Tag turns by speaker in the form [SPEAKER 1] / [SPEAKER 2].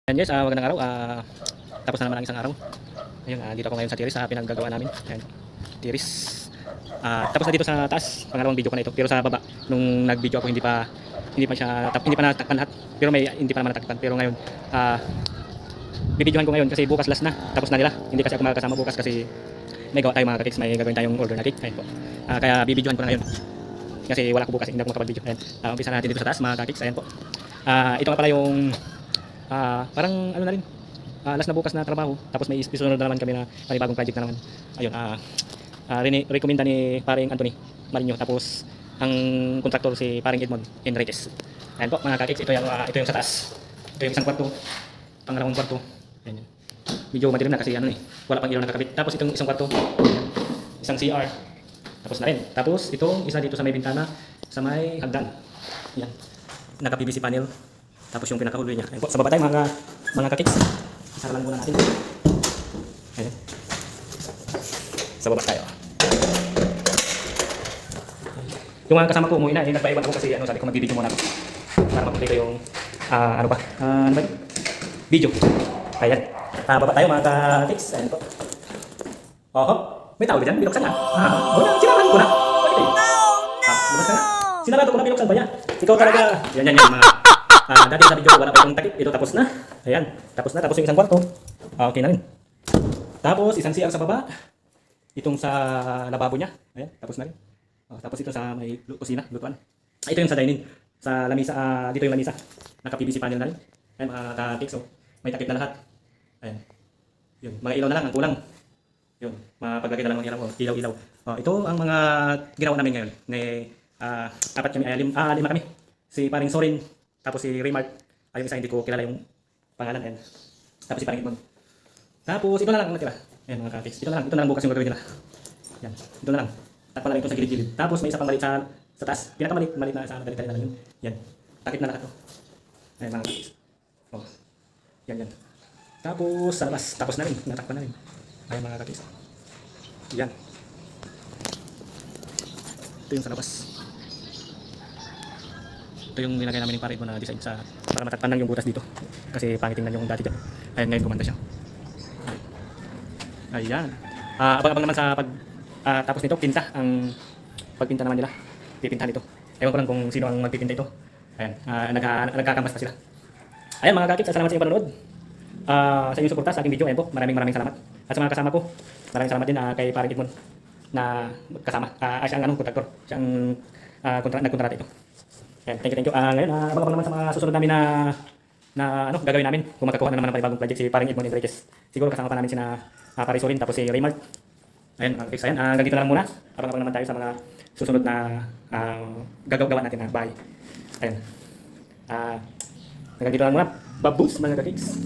[SPEAKER 1] Ayan guys, magandang araw. Tapos na naman ang isang araw. Ayun, dito ako ngayon sa tiris sa pinaggagawa namin. Ayan, tiris. Tapos na dito sa taas, pangalawang video ko na ito. Pero sa baba, nung nag-video ako hindi pa natakpan lahat. Pero hindi pa naman natakpan. Pero ngayon, bibidyohan ko ngayon kasi bukas last na. Tapos na nila. Hindi kasi ako makakasama bukas kasi may gawa tayo mga cakes, may gagawin tayong order na cake. Ayan po. Kaya bibidyohan ko na ngayon. Kasi wala ko bukas, hindi ako makapag-video. Ayan. Umpisa natin dito sa taas, mga cakes. Ayan po. Ito nga pala yung parang ano na rin, last na bukas na trabaho. Tapos may isunod na naman kami na panibagong project na naman. Ayun, recommenda ni paring Anthony Marinho. Tapos ang kontraktor si paring Edmond Enriquez. Ayan po mga kakicks, ito yung sa taas. Ito yung isang kwarto, pangalawang kwarto. Ayan yun. Medyo madilim na kasi ano wala pang ilaw nakakabit. Tapos itong isang kwarto, isang CR. Tapos na rin. Tapos itong isa dito sa may bintana, sa may hagdan. Yan. Naka PVC panel. Tapos yung pinakahuloy niya. Ayun po, sa baba tayo mga kakicks. Isa lang muna natin. Ayun. Sa baba tayo. Yung mga kasama ko umuwi na, nagpaiwan ako kasi sabi ko magbibideo muna ako. Para makumpleto yung ano ba yun? Video. Ayan. Baba tayo mga kakicks. Ayan po. Oho, may tao ba dyan? Binuksan na. Sinarahan ko na. Lumabas ka na. Sinarado ko na, binuksan ba yan? Ikaw talaga. Yan mga. Dati sa video wala pa itong takip. Ito tapos na. Ayan. Tapos na. Tapos yung isang kwarto. Okay na rin. Tapos isang CR sa baba. Itong sa lababo niya. Ayan. Tapos na rin. Tapos ito sa may kusina. Lutuan. Ito yung sa dining. Sa lamisa. Dito yung lamisa. Naka PVC panel na rin. Ayan mga ka-cakes. May takip na lahat. Ayan. Yun. Mga ilaw na lang ang kulang. Yun. Mapaglagay na lang ng ilaw. Ito ang mga ginawa namin ngayon. Apat kami. Lima kami. Si paring Sorin. Tapos si Raymart, ayun isa hindi ko kilala yung pangalan. Ayan. Tapos si Parang Edmond. Tapos ito na lang ang natira. Ayan mga kakicks. Ito na lang bukas yung gagawin nila. Yan. Ito na lang. Takpan na rin ito sa gilid-gilid. Tapos may isa pang maliit sa taas. Pinakamalit na sa galit-galit na lang yun. Yan. Takip na lahat to. Ayan mga kakicks. Yan. Tapos sa labas. Tapos na rin. Natakpan na rin. Ayan mga kakicks. Yan. Ito yung sa labas. Ito yung nilagay namin ng pared mo na design para matakpan lang yung butas dito. Kasi pangit tingnan yung dati dyan. Ayan, ngayon gumanda siya. Ayan. Abang-abang naman sa tapos nito, pagpinta naman nila. Pipintahan ito. Ewan ko lang kung sino ang magpipinta ito. Ayan, nagkakambas pa sila. Ayan mga kakicks, salamat sa inyong panonood. Sa inyong suporta sa aking video. Ayan po, maraming salamat. At sa mga kasama ko, maraming salamat din kay paring Edmond na kasama. Siya ang kontraktor. Siya ang nagkontrata ito. Thank you. Ngayon, abang-abang naman sa mga susunod namin na gagawin namin. Kung magkakuha na naman ng panibagong project si paring Edmond Enriquez. Siguro kasama pa namin sina Pare Sorin, tapos si Raymart. Ayan, mga kakicks. Ayan, ganito na lang muna. Abang-abang naman tayo sa mga susunod na gagawa natin na bahay. Ayan. Hanggang dito lang muna. Babus mga kakicks.